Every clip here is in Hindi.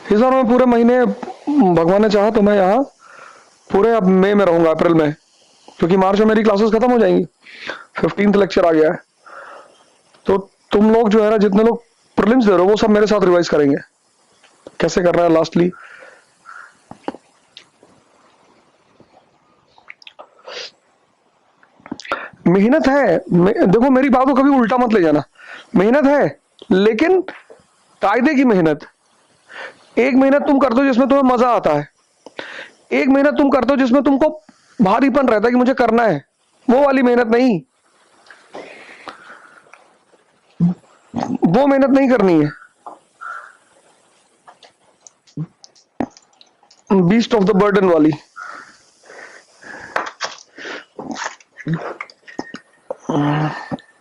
इस बार मैं पूरे महीने, भगवान ने चाहा तो मैं यहाँ पूरे अब मई में रहूंगा, अप्रैल में, क्योंकि मार्च में मेरी क्लासेस खत्म हो जाएंगी। 15th लेक्चर आ गया है, तो तुम लोग जो है ना, जितने लोग प्रीलिम्स दे रहे हो वो सब मेरे साथ रिवाइज करेंगे कैसे करना है। लास्टली मेहनत है, देखो मेरी बात को कभी उल्टा मत ले जाना। मेहनत है लेकिन कायदे की मेहनत। एक मेहनत तुम करते हो जिसमें तुम्हें मजा आता है, एक मेहनत तुम करते हो जिसमें तुमको भारीपन रहता है कि मुझे करना है, वो वाली मेहनत नहीं, वो मेहनत नहीं करनी है। बीस्ट ऑफ द बर्डन वाली।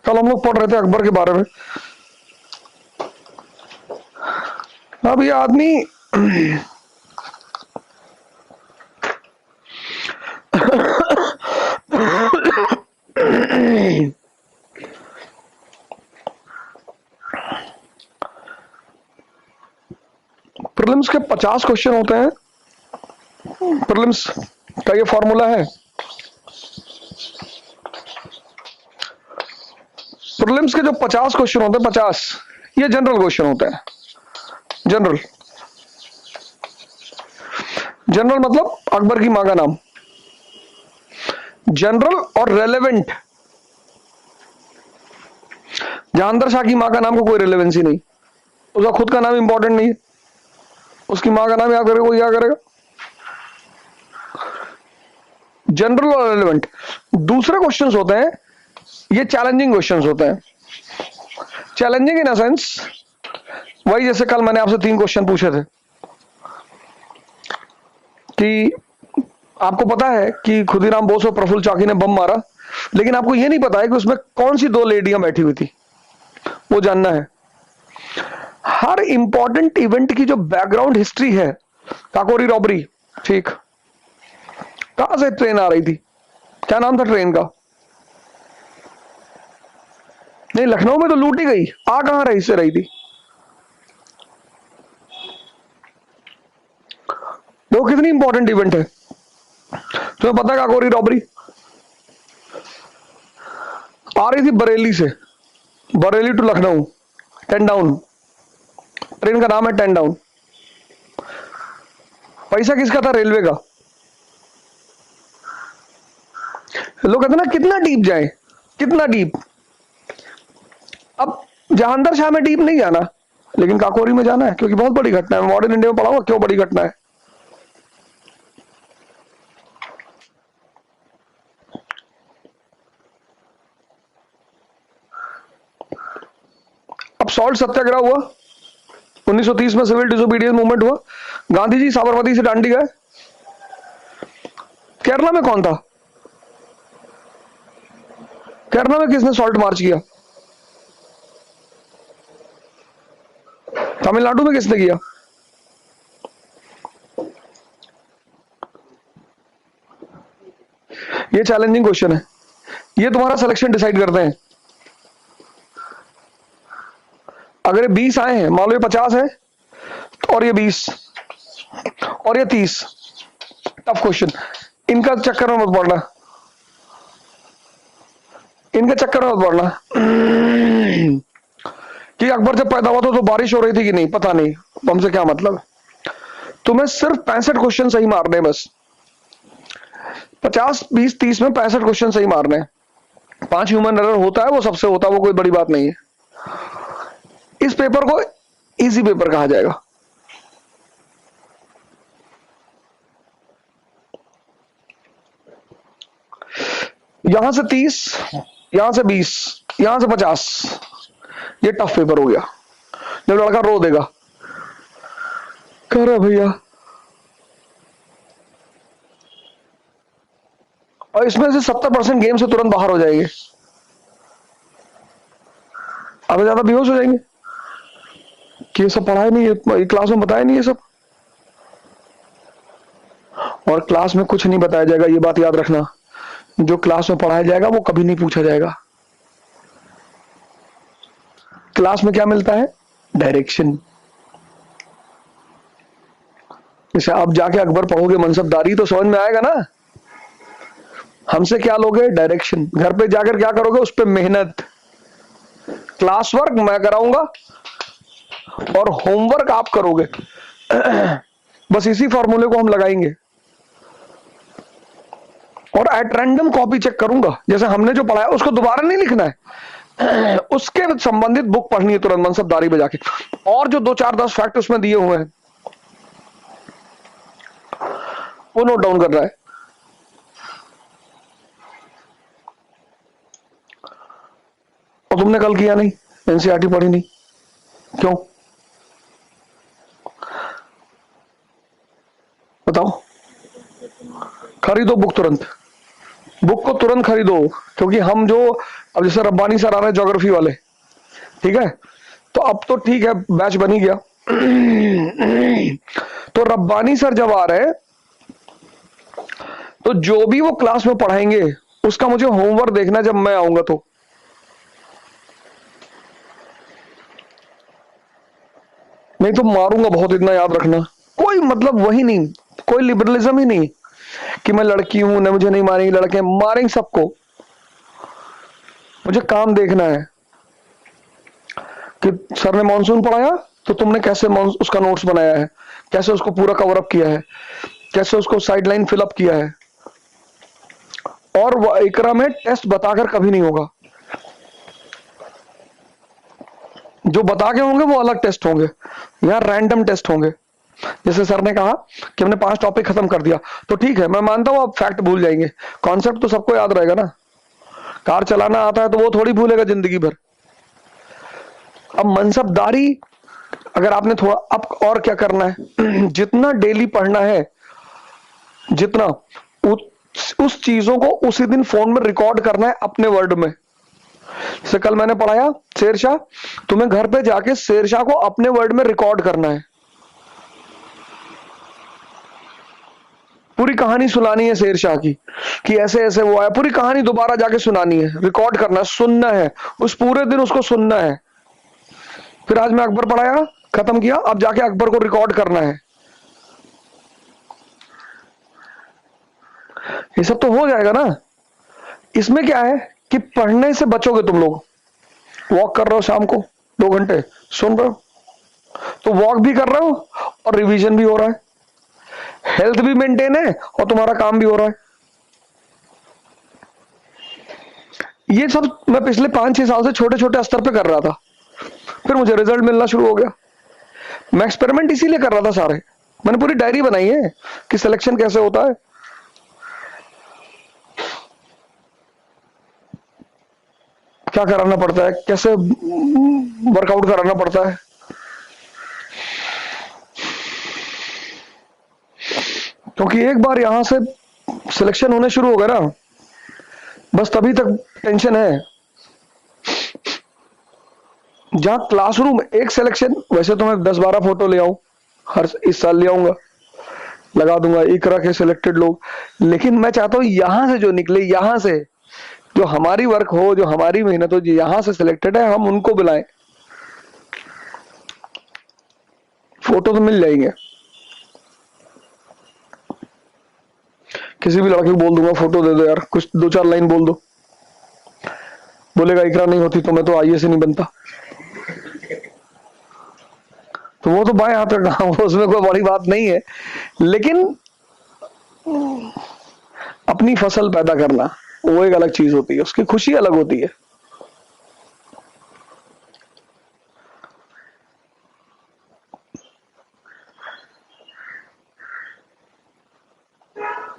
कल हम लोग पढ़ रहे थे अकबर के बारे में। अब ये आदमी प्रीलिम्स के 50 क्वेश्चन होते हैं। प्रीलिम्स का ये फॉर्मूला है। प्रीलिम्स के जो 50 क्वेश्चन होते हैं, 50 ये जनरल क्वेश्चन होते हैं। जनरल जनरल मतलब अकबर की मां का नाम। जनरल और रेलेवेंट, जहांगीर शाह की मां का नाम को कोई रेलेवेंसी नहीं, उसका खुद का नाम इंपॉर्टेंट नहीं है, उसकी मां का नाम याद करेगा, वो याद करेगा। जनरल और रेलेवेंट। दूसरे क्वेश्चंस होते हैं, ये चैलेंजिंग क्वेश्चंस होते हैं। चैलेंजिंग इन अ सेंस, वही जैसे कल मैंने आपसे 3 क्वेश्चन पूछे थे कि आपको पता है कि खुदीराम बोस और प्रफुल्ल चाकी ने बम मारा, लेकिन आपको यह नहीं पता है कि उसमें कौन सी 2 लेडियां बैठी हुई थी, वो जानना है। हर इंपॉर्टेंट इवेंट की जो बैकग्राउंड हिस्ट्री है, काकोरी रॉबरी, ठीक, कहां से ट्रेन आ रही थी, क्या नाम था ट्रेन का, नहीं लखनऊ में तो लूटी गई, आ कहां रही से रही थी, वो कितनी इंपॉर्टेंट इवेंट है। तुम्हें पता है काकोरी रॉबरी आ रही थी बरेली से, Bareilly to Lucknow, 10 down, train का नाम है 10 डाउन। पैसा किसका था, रेलवे का। लोग कहते ना कितना डीप जाए, कितना डीप। अब जहांगीर शाह में डीप नहीं जाना, लेकिन काकोरी में जाना है, क्योंकि बहुत बड़ी घटना है। मॉडर्न इंडिया में पढ़ा हुआ क्यों बड़ी घटना है। अब सॉल्ट सत्याग्रह हुआ 1930 में, सिविल डिसोबीडियंस मूवमेंट हुआ, गांधी जी साबरमती से दांडी गए। केरला में कौन था, केरला में किसने सॉल्ट मार्च किया, तमिलनाडु में किसने किया। ये चैलेंजिंग क्वेश्चन है, ये तुम्हारा सिलेक्शन डिसाइड करते हैं। अगर ये 20 आए हैं, मान लो ये 50 है, और ये 20 और ये 30, टफ क्वेश्चन, इनका चक्कर में मत पड़ना, इनके चक्कर में मत पड़ना। कि अकबर जब पैदा हुआ तो बारिश हो रही थी कि नहीं, पता नहीं, हमसे क्या मतलब है। तुम्हें सिर्फ 65 क्वेश्चन सही मारने हैं बस, 50 20 30 में 65 क्वेश्चन सही मारने हैं। 5 ह्यूमन एरर होता है, वो सबसे होता है, वो कोई बड़ी बात नहीं है। इस पेपर को इजी पेपर कहा जाएगा। यहां से 30, यहां से 20, यहां से 50, ये टफ पेपर हो गया। जब लड़का रो देगा, कह रहा भैया, और इसमें से 70% गेम से तुरंत बाहर हो जाएंगे, अब ज्यादा बेहोश हो जाएंगे कि ये सब पढ़ाया नहीं है, क्लास में बताया नहीं ये सब, और क्लास में कुछ नहीं बताया जाएगा। ये बात याद रखना, जो क्लास में पढ़ाया जाएगा वो कभी नहीं पूछा जाएगा। क्लास में क्या मिलता है, डायरेक्शन। जैसे अब जाके अकबर पढ़ोगे मनसबदारी तो समझ में आएगा ना। हमसे क्या लोगे? डायरेक्शन। घर पे जाकर क्या करोगे? उस पर मेहनत। क्लास वर्क मैं कराऊंगा और होमवर्क आप करोगे। बस इसी फॉर्मूले को हम लगाएंगे और एट रैंडम कॉपी चेक करूंगा। जैसे हमने जो पढ़ाया उसको दोबारा नहीं लिखना है, उसके संबंधित बुक पढ़नी है तुरंत मनसबदारी में जाके, और जो 2 4 10 फैक्ट उसमें दिए हुए हैं वो नोट डाउन कर रहा है। और तुमने कल किया नहीं, एनसीईआरटी पढ़ी नहीं, क्यों बताओ? खरीदो बुक तुरंत, बुक को तुरंत खरीदो। क्योंकि हम जो अब जैसे रब्बानी सर आ रहे हैं ज्योग्राफी वाले, ठीक है, तो अब तो ठीक है बैच बन ही गया। तो रब्बानी सर जब आ रहे हैं तो जो भी वो क्लास में पढ़ाएंगे उसका मुझे होमवर्क देखना जब मैं आऊंगा तो। नहीं तो मारूंगा बहुत, इतना याद रखना। कोई मतलब वही नहीं, कोई लिबरलिज्म ही नहीं कि मैं लड़की हूं ना मुझे नहीं मारेंगे, लड़के मारेंगे सबको। मुझे काम देखना है कि सर ने मॉनसून पढ़ाया तो तुमने कैसे उसका नोट्स बनाया है, कैसे उसको पूरा कवर अप किया है, कैसे उसको साइडलाइन फिलअप किया है। और वो इकरा में टेस्ट बताकर कभी नहीं होगा, जो बता के होंगे वो अलग टेस्ट होंगे, यहाँ रैंडम टेस्ट होंगे। जैसे सर ने कहा कि हमने 5 टॉपिक खत्म कर दिया, तो ठीक है मैं मानता हूं आप फैक्ट भूल जाएंगे, कॉन्सेप्ट तो सबको याद रहेगा ना। कार चलाना आता है तो वो थोड़ी भूलेगा जिंदगी भर। अब मनसबदारी अगर आपने थोड़ा, अब और क्या करना है, जितना डेली पढ़ना है, जितना उस चीजों को उसी दिन फोन में रिकॉर्ड करना है अपने वर्ड में। जैसे कल मैंने पढ़ाया शेरशाह, तुम्हें घर पे जाके शेरशाह को अपने वर्ड में रिकॉर्ड करना है, पूरी कहानी सुनानी है शेरशाह की कि ऐसे ऐसे वो आया, पूरी कहानी दोबारा जाके सुनानी है, रिकॉर्ड करना है, सुनना है, उस पूरे दिन उसको सुनना है। फिर आज मैं अकबर पढ़ाया, खत्म किया, अब जाके अकबर को रिकॉर्ड करना है। ये सब तो हो जाएगा ना। इसमें क्या है कि पढ़ने से बचोगे तुम लोग। वॉक कर रहे हो शाम को 2 घंटे, सुन रहे हो, तो वॉक भी कर रहे हो और रिवीजन भी हो रहा है, हेल्थ भी मेंटेन है और तुम्हारा काम भी हो रहा है। ये सब मैं पिछले 5 6 साल से छोटे छोटे स्तर पे कर रहा था, फिर मुझे रिजल्ट मिलना शुरू हो गया। मैं एक्सपेरिमेंट इसीलिए कर रहा था सारे, मैंने पूरी डायरी बनाई है कि सिलेक्शन कैसे होता है, क्या कराना पड़ता है, कैसे वर्कआउट कराना पड़ता है। क्योंकि एक बार यहां से सिलेक्शन होने शुरू हो गया ना, बस तभी तक टेंशन है। जहां क्लासरूम एक सिलेक्शन, वैसे तो मैं 10 12 फोटो ले आऊं, हर इस साल ले आऊंगा, लगा दूंगा इकरा के सिलेक्टेड लोग, लेकिन मैं चाहता हूं यहां से जो निकले, यहां से जो हमारी वर्क हो, जो हमारी मेहनत हो, जो यहां से सिलेक्टेड है, हम उनको बुलाएं। फोटो तो मिल जाएंगे, किसी भी लड़के को बोल दूंगा फोटो दे दो यार, कुछ 2 4 लाइन बोल दो, बोलेगा इकरा नहीं होती तो मैं तो आईएएस नहीं बनता। तो वो तो बाएं हाथ का काम, उसमें कोई बड़ी बात नहीं है, लेकिन अपनी फसल पैदा करना वो एक अलग चीज होती है, उसकी खुशी अलग होती है।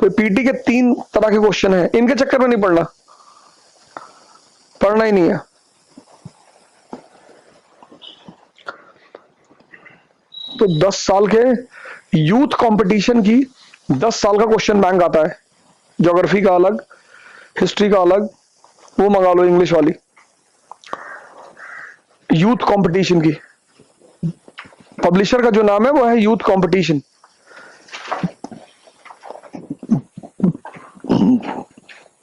तो पीटी के 3 तरह के क्वेश्चन हैं, इनके चक्कर में नहीं पढ़ना, पढ़ना ही नहीं है। तो 10 साल के यूथ कंपटीशन की 10 साल का क्वेश्चन बैंक आता है, ज्योग्राफी का अलग, हिस्ट्री का अलग, वो मंगा लो इंग्लिश वाली यूथ कंपटीशन की। पब्लिशर का जो नाम है वो है यूथ कंपटीशन।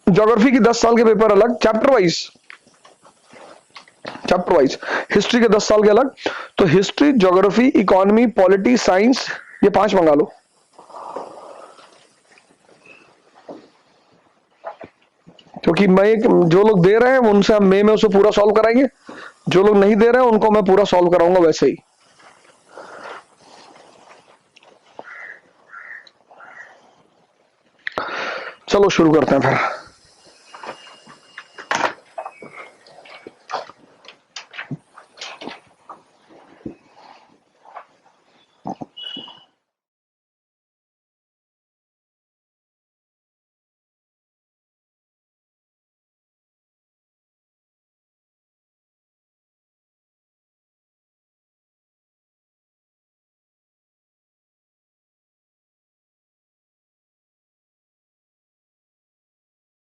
ज्योग्राफी की 10 साल के पेपर अलग, chapter wise, chapter wise. History के 10 साल के अलग, तो history, geography, economy, polity, science, ये 5 मंगा लो। क्योंकि जो लोग दे रहे हैं उनसे हम में उसे पूरा सॉल्व कराएंगे, जो लोग नहीं दे रहे हैं उनको मैं पूरा सॉल्व कराऊंगा वैसे ही। चलो शुरू करते हैं फिर।